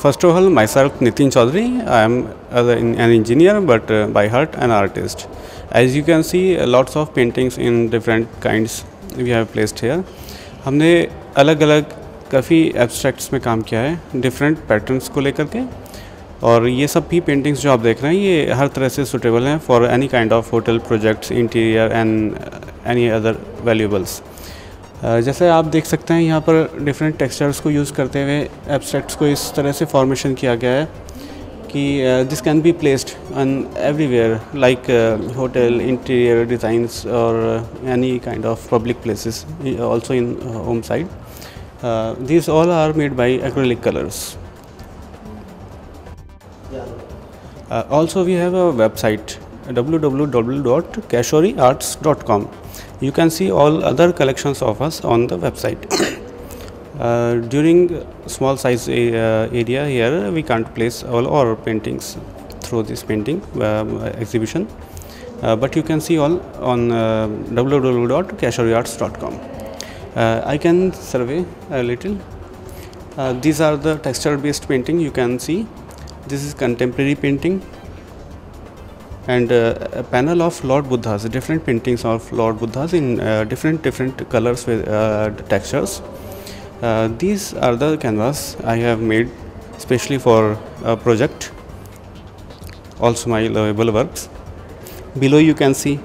First of all, myself Nitin Chaudhary. I am an engineer, but by heart an artist. As you can see, lots of paintings in different kinds we have placed here. हमने अलग अलग काफ़ी abstracts में काम किया है different patterns को लेकर के, और ये सब भी पेंटिंग्स जो आप देख रहे हैं ये हर तरह से सूटेबल हैं for any kind of hotel projects, interior and any other valuables. जैसे आप देख सकते हैं यहाँ पर डिफरेंट टेक्सचर्स को यूज़ करते हुए एब्स्ट्रैक्ट्स को इस तरह से फॉर्मेशन किया गया है कि this can be placed on everywhere like hotel, interior designs और any kind of public places, also in home side. These all are made by acrylic colors. Also we have a website www.kashoriarts.com. You can see all other collections of us on the website. During small size area here we can't place all our paintings through this painting exhibition, but you can see all on www.kashoriarts.com. I can survey a little. These are the texture based painting. You can see this is contemporary painting and a panel of Lord Buddhas, different paintings of Lord Buddhas in different colors with textures. These are the canvas I have made specially for a project, also my lovable works. Below you can see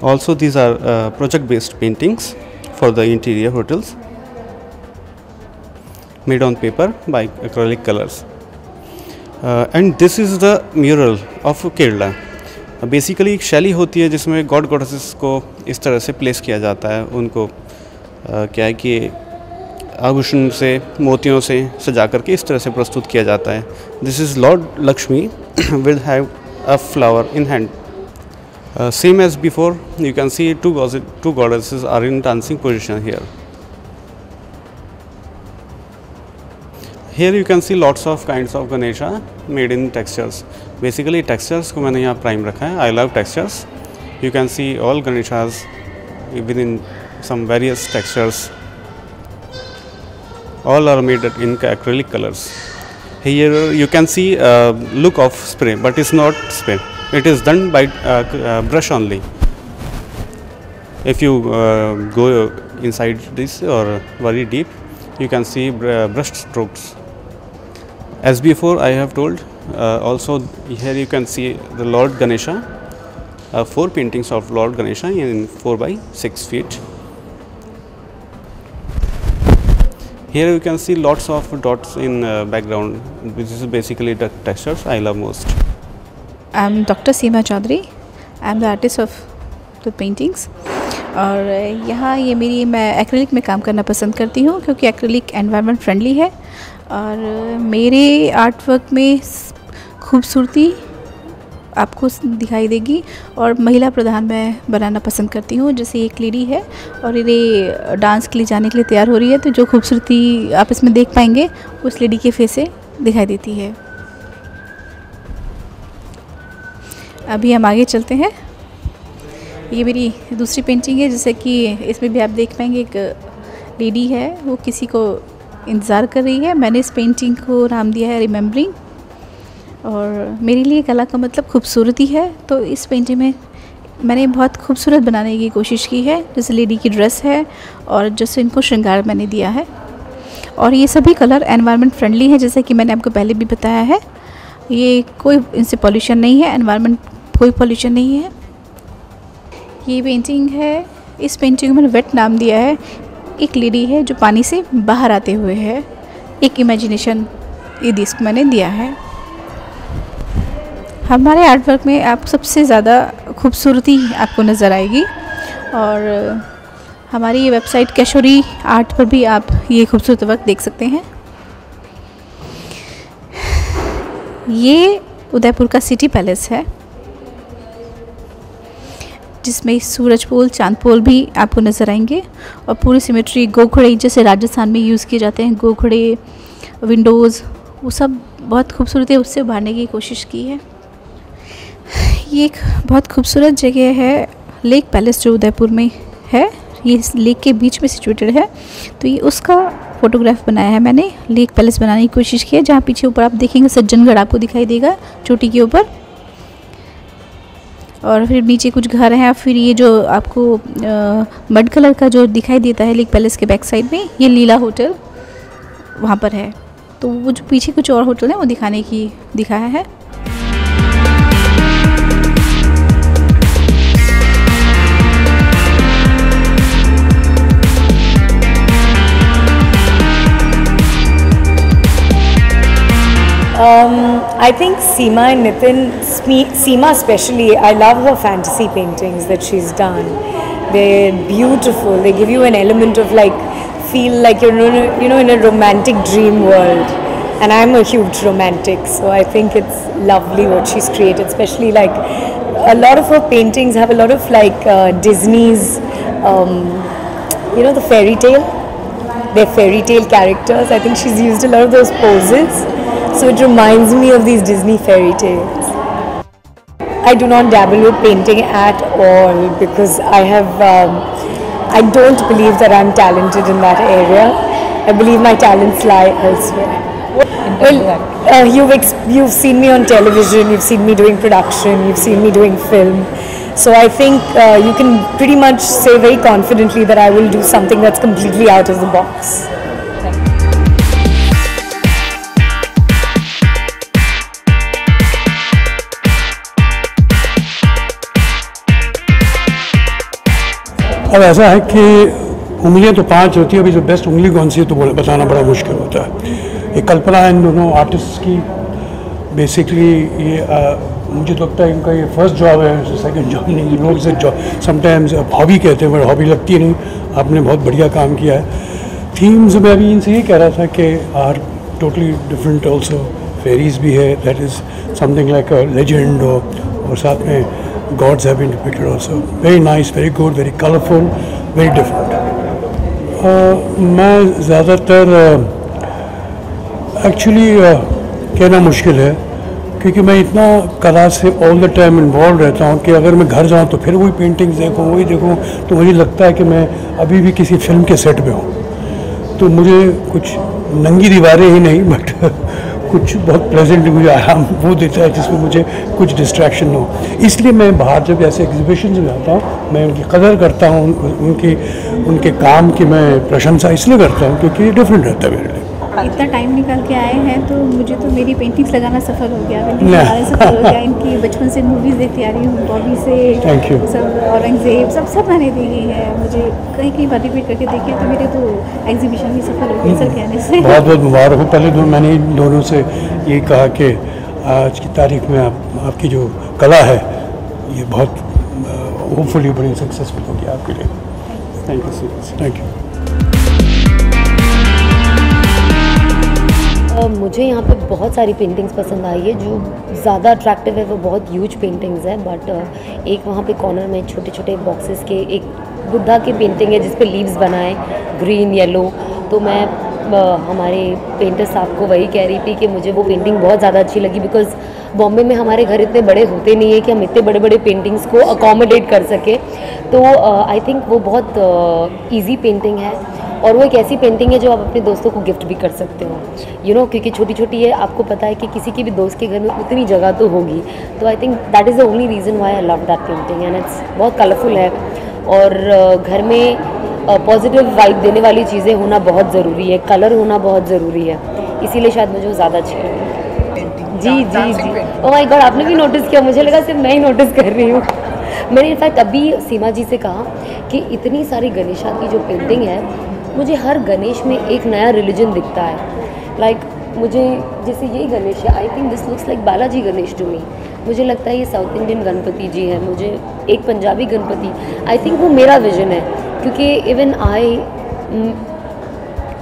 also these are project based paintings for the interior hotels made on paper by acrylic colors. And this is the mural of Kerala. Basically एक शैली होती है जिसमें God goddesses को इस तरह से place किया जाता है, उनको क्या है कि आभूषण से, मोतियों से सजा करके इस तरह से प्रस्तुत किया जाता है। This is Lord Lakshmi with have a flower in hand. Same as before, you can see two goddesses are in dancing position here. Here you can see lots of kinds of Ganesha made in textures. Basically textures को मैंने यहाँ prime रखा है. I love textures. You can see all Ganeshas within some various textures. All are made in acrylic colors. Here you can see look of spray, but it's not spray. It is done by brush only. If you go inside this or very deep, you can see brush strokes. As before I have told, also here you can see the Lord Ganesha, 4 paintings of Lord Ganesha in 4 by 6 feet. Here you can see lots of dots in background. This is basically the textures I love most. I am Dr. Seema Chaudhary. I am the artist of the paintings. और यहाँ ये मैं acrylic में काम करना पसंद करती हूँ क्योंकि एक्रेलिक एनवायरनमेंट फ्रेंडली है और मेरे आर्ट वर्क में खूबसूरती आपको दिखाई देगी और महिला प्रधान मैं बनाना पसंद करती हूँ। जैसे एक लेडी है और ये डांस के लिए जाने के लिए तैयार हो रही है, तो जो खूबसूरती आप इसमें देख पाएंगे उस लेडी के फेस से दिखाई देती है। अभी हम आगे चलते हैं। ये मेरी दूसरी पेंटिंग है, जैसे कि इसमें भी आप देख पाएंगे एक लेडी है, वो किसी को इंतज़ार कर रही है। मैंने इस पेंटिंग को नाम दिया है रिमेम्बरिंग, और मेरे लिए कला का मतलब खूबसूरती है, तो इस पेंटिंग में मैंने बहुत खूबसूरत बनाने की कोशिश की है। जैसे लेडी की ड्रेस है और जैसे इनको श्रृंगार मैंने दिया है, और ये सभी कलर एनवायरनमेंट फ्रेंडली है। जैसे कि मैंने आपको पहले भी बताया है, ये कोई इनसे पॉल्यूशन नहीं है, एनवायरनमेंट कोई पॉल्यूशन नहीं है। ये पेंटिंग है, इस पेंटिंग को मैंने वेट नाम दिया है। एक लेडी है जो पानी से बाहर आते हुए है, एक इमेजिनेशन ये इसको मैंने दिया है। हमारे आर्ट वर्क में आप सबसे ज़्यादा खूबसूरती आपको नज़र आएगी, और हमारी ये वेबसाइट केशोरी आर्ट पर भी आप ये खूबसूरत वर्क देख सकते हैं। ये उदयपुर का सिटी पैलेस है, जिसमें सूरज पोल, चांद पोल भी आपको नज़र आएंगे, और पूरी सिमेट्री गोखड़े जैसे राजस्थान में यूज़ किए जाते हैं, गोखड़े, विंडोज़, वो सब बहुत खूबसूरत है, उससे उभारने की कोशिश की है। ये एक बहुत खूबसूरत जगह है, लेक पैलेस जो उदयपुर में है, ये इस लेक के बीच में सिचुएटेड है, तो ये उसका फोटोग्राफ बनाया है मैंने। लेक पैलेस बनाने की कोशिश की है, जहाँ पीछे ऊपर आप देखेंगे सज्जनगढ़ आपको दिखाई देगा चोटी के ऊपर, और फिर नीचे कुछ घर हैं। फिर ये जो आपको मड कलर का जो दिखाई देता है लेक पैलेस के बैक साइड में, ये लीला होटल वहाँ पर है। तो वो जो पीछे कुछ और होटल है वो दिखाया है। I think Seema and Nitin, Seema especially, I love her fantasy paintings that she's done. They're beautiful. They give you an element of feel like you're in a romantic dream world. And I'm a huge romantic, so I think it's lovely what she's created. Especially a lot of her paintings have a lot of Disney's, the fairy tale. They're fairy tale characters. I think she's used a lot of those poses. So it reminds me of these Disney fairy tales. I do not dabble with painting at all because I don't believe that I'm talented in that area. I believe my talents lie elsewhere. Well, you've seen me on television, you've seen me doing production, you've seen me doing film. So I think you can pretty much say very confidently that I will do something that's completely out of the box. अब ऐसा है कि उंगलियां तो 5 होती है, अभी जो बेस्ट उंगली कौन सी है तो बताना बड़ा मुश्किल होता है। ये कल्पना इन दोनों आर्टिस्ट की बेसिकली ये मुझे तो लगता है इनका ये फर्स्ट जॉब है, सेकंड जॉब नहीं। लोग इसे समटाइम्स हॉबी कहते हैं, बट हॉबी लगती नहीं। आपने बहुत बढ़िया काम किया है। थीम्स में अभी इनसे ये कह रहा था कि are totally different also. Fairies भी है, that is something like a legend, और साथ में gods have been depicted also. Very nice, very good, very colorful, very different. मैं ज़्यादातर एक्चुअली कहना मुश्किल है क्योंकि मैं इतना कला से ऑल द टाइम इन्वॉल्व रहता हूँ कि अगर मैं घर जाऊँ तो फिर वही पेंटिंग्स देखूँ, वही देखूँ, तो मुझे लगता है कि मैं अभी भी किसी फिल्म के सेट पे हूँ। तो मुझे कुछ नंगी दीवारें ही नहीं बट कुछ बहुत प्लेजेंट मुझे आराम वो देता है जिसमें मुझे कुछ डिस्ट्रैक्शन हो। इसलिए मैं बाहर जब ऐसे एग्जीबिशन में जाता हूँ मैं उनकी कदर करता हूँ, उनके काम की मैं प्रशंसा इसलिए करता हूँ क्योंकि ये डिफरेंट रहता है मेरे लिए। इतना टाइम निकाल के आए हैं तो मुझे तो मेरी पेंटिंग्स लगाना सफल हो गया, सफल हो गया। इनकी बचपन से मूवीज़ देखती आ रही हूँ, बॉबी से सब, औरंगजेब सब मैंने देखी है। मुझे कहीं बार रिपीट करके देखी है, तो मेरे तो एग्जीबिशन भी सफल हो गई सर कहने से। बहुत बहुत मुबारक हो। पहले तो मैंने इन दोनों से ये कहा कि आज की तारीख में आपकी जो कला है ये बहुत होपफुली बड़ी सक्सेसफुल होगी आपके लिए। Thank you so much. Thank you. मुझे यहाँ पे बहुत सारी पेंटिंग्स पसंद आई है। जो ज़्यादा अट्रैक्टिव है वो बहुत ह्यूज पेंटिंग्स हैं, बट एक वहाँ पे कॉर्नर में छोटे छोटे बॉक्सेस के एक बुद्धा की पेंटिंग है जिस पे लीव्स बनाए ग्रीन येलो। तो मैं हमारे पेंटर साहब को वही कह रही थी कि मुझे वो पेंटिंग बहुत ज़्यादा अच्छी लगी, बिकॉज़ बॉम्बे में हमारे घर इतने बड़े होते नहीं है कि हम इतने बड़े बड़े पेंटिंग्स को अकोमोडेट कर सकें। तो आई थिंक वो बहुत ईजी पेंटिंग है, और वो एक ऐसी पेंटिंग है जो आप अपने दोस्तों को गिफ्ट भी कर सकते हो, क्योंकि छोटी छोटी है। आपको पता है कि किसी की भी दोस्त के घर में उतनी जगह तो होगी। तो I think that is the only reason why I love that painting, and it's बहुत कलरफुल है। और घर में पॉजिटिव वाइब देने वाली चीज़ें होना बहुत ज़रूरी है, कलर होना बहुत ज़रूरी है, इसीलिए शायद मुझे वो ज़्यादा अच्छी लगी। जी ओह माय गॉड, आपने भी नोटिस किया? मुझे लगा सिर्फ मैं ही नोटिस कर रही हूँ। मैंने इनफैक्ट अभी सीमा जी से कहा कि इतनी सारी गणेशा की जो पेंटिंग है, मुझे हर गणेश में एक नया रिलीजन दिखता है। मुझे जैसे यही गणेश है, I think this looks like Balaji Ganesh to me. मुझे लगता है ये साउथ इंडियन गणपति जी है, मुझे एक पंजाबी गणपति, आई थिंक वो मेरा विजन है। क्योंकि इवन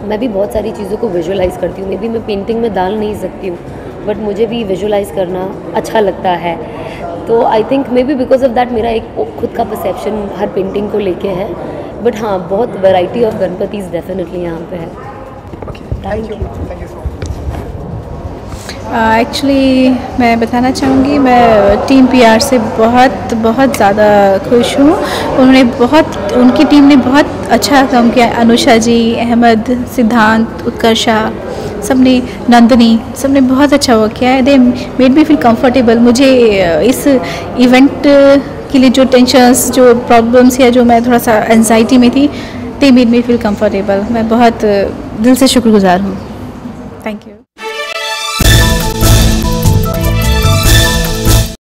मैं भी बहुत सारी चीज़ों को विजुअलाइज करती हूँ। मे बी मैं पेंटिंग में डाल नहीं सकती हूँ, बट मुझे भी विजुअलाइज करना अच्छा लगता है। तो I think may be because of that मेरा एक खुद का परसेप्शन हर पेंटिंग को लेके है। बट हाँ, बहुत वैरायटी ऑफ गणपतिज डेफिनेटली यहाँ पे है। Thank you. एक्चुअली मैं बताना चाहूँगी, मैं टीम पीआर से बहुत ज़्यादा खुश हूँ। उनकी टीम ने बहुत अच्छा काम किया। अनुषा जी, अहमद, सिद्धांत, उत्कर्षा, सबने, नंदनी, सबने बहुत अच्छा वर्क किया है। They made me feel comfortable. मुझे इस इवेंट के लिए जो टेंशन्स, जो प्रॉब्लम्स या जो मैं थोड़ा सा एंजाइटी में थी, they made me feel comfortable. मैं बहुत दिल से शुक्रगुजार हूँ। Thank you.